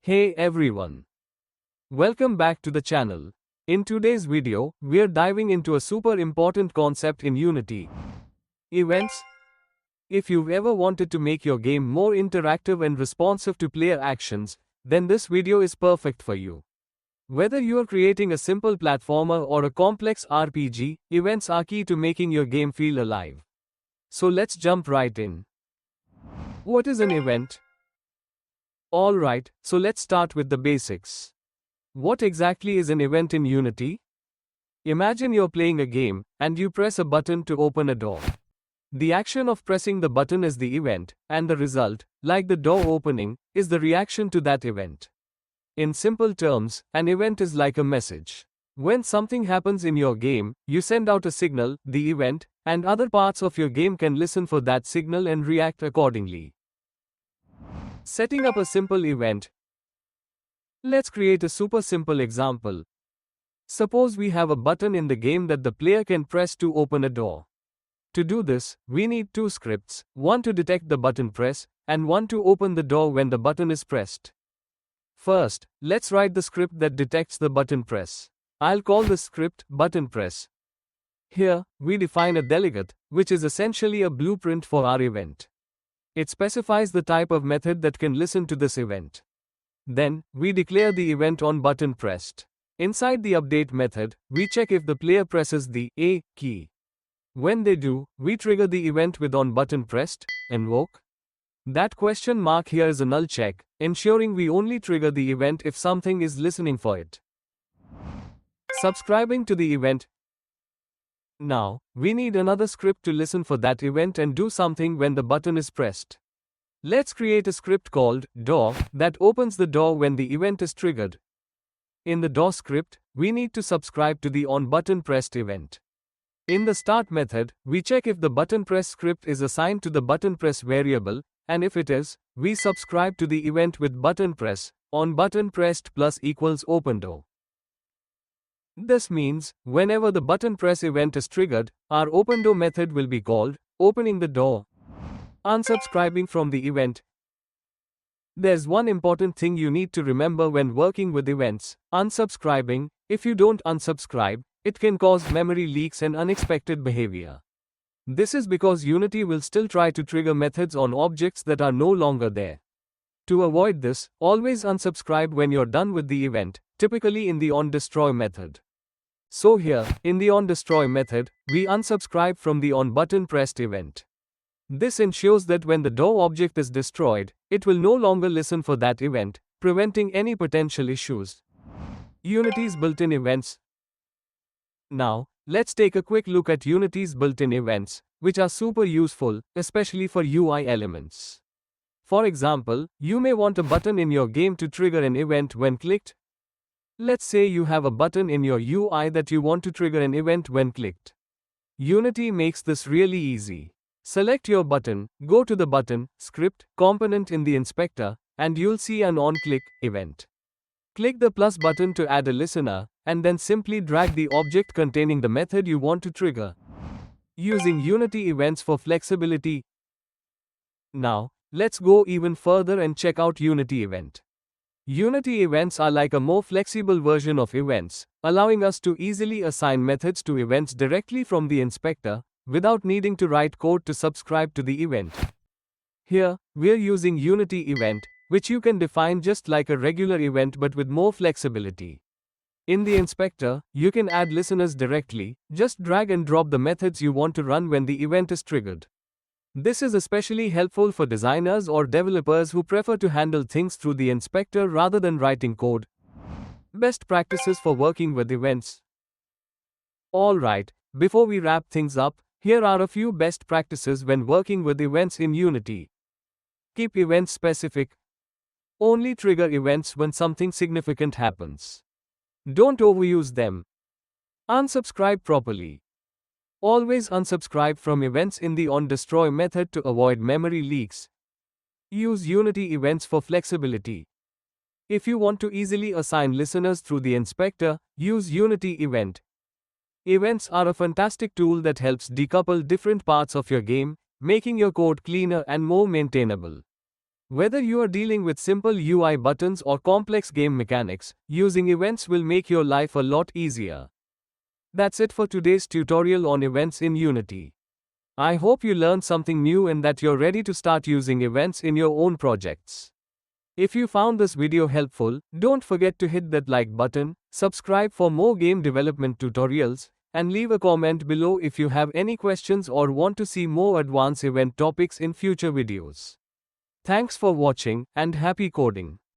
Hey everyone. Welcome back to the channel. In today's video, we're diving into a super important concept in Unity. Events. If you've ever wanted to make your game more interactive and responsive to player actions, then this video is perfect for you. Whether you're creating a simple platformer or a complex RPG, events are key to making your game feel alive. So let's jump right in. What is an event? Alright, so let's start with the basics. What exactly is an event in Unity? Imagine you're playing a game, and you press a button to open a door. The action of pressing the button is the event, and the result, like the door opening, is the reaction to that event. In simple terms, an event is like a message. When something happens in your game, you send out a signal, the event, and other parts of your game can listen for that signal and react accordingly. Setting up a simple event. Let's create a super simple example. Suppose we have a button in the game that the player can press to open a door. To do this, we need two scripts, one to detect the button press, and one to open the door when the button is pressed. First, let's write the script that detects the button press. I'll call the script button press. Here, we define a delegate, which is essentially a blueprint for our event. It specifies the type of method that can listen to this event. Then, we declare the event on button pressed. Inside the update method, we check if the player presses the A key. When they do, we trigger the event with on button pressed, invoke. That question mark here is a null check, ensuring we only trigger the event if something is listening for it. Subscribing to the event. Now, we need another script to listen for that event and do something when the button is pressed. Let's create a script called door that opens the door when the event is triggered. In the door script, we need to subscribe to the on button pressed event. In the start method, we check if the button press script is assigned to the button press variable, and if it is, we subscribe to the event with button press on button pressed plus equals open door. This means, whenever the button press event is triggered, our openDoor method will be called, opening the door. Unsubscribing from the event. There's one important thing you need to remember when working with events. Unsubscribing. If you don't unsubscribe, it can cause memory leaks and unexpected behavior. This is because Unity will still try to trigger methods on objects that are no longer there. To avoid this, always unsubscribe when you're done with the event, typically in the onDestroy method. So here, in the onDestroy method, we unsubscribe from the on button pressed event. This ensures that when the door object is destroyed, it will no longer listen for that event, preventing any potential issues. Unity's built-in events. Now, let's take a quick look at Unity's built-in events, which are super useful, especially for UI elements. For example, you may want a button in your game to trigger an event when clicked. Let's say you have a button in your UI that you want to trigger an event when clicked. Unity makes this really easy. Select your button, go to the button, script, component in the inspector, and you'll see an on-click event. Click the plus button to add a listener, and then simply drag the object containing the method you want to trigger. Using Unity events for flexibility. Now, let's go even further and check out Unity Event. Unity events are like a more flexible version of events, allowing us to easily assign methods to events directly from the inspector, without needing to write code to subscribe to the event. Here, we're using Unity Event, which you can define just like a regular event but with more flexibility. In the inspector, you can add listeners directly, just drag and drop the methods you want to run when the event is triggered. This is especially helpful for designers or developers who prefer to handle things through the inspector rather than writing code. Best practices for working with events. Alright, before we wrap things up, here are a few best practices when working with events in Unity. Keep events specific. Only trigger events when something significant happens. Don't overuse them. Unsubscribe properly. Always unsubscribe from events in the onDestroy method to avoid memory leaks. Use Unity events for flexibility. If you want to easily assign listeners through the inspector, use Unity Event. Events are a fantastic tool that helps decouple different parts of your game, making your code cleaner and more maintainable. Whether you are dealing with simple UI buttons or complex game mechanics, using events will make your life a lot easier. That's it for today's tutorial on events in Unity. I hope you learned something new and that you're ready to start using events in your own projects. If you found this video helpful, don't forget to hit that like button, subscribe for more game development tutorials, and leave a comment below if you have any questions or want to see more advanced event topics in future videos. Thanks for watching, and happy coding.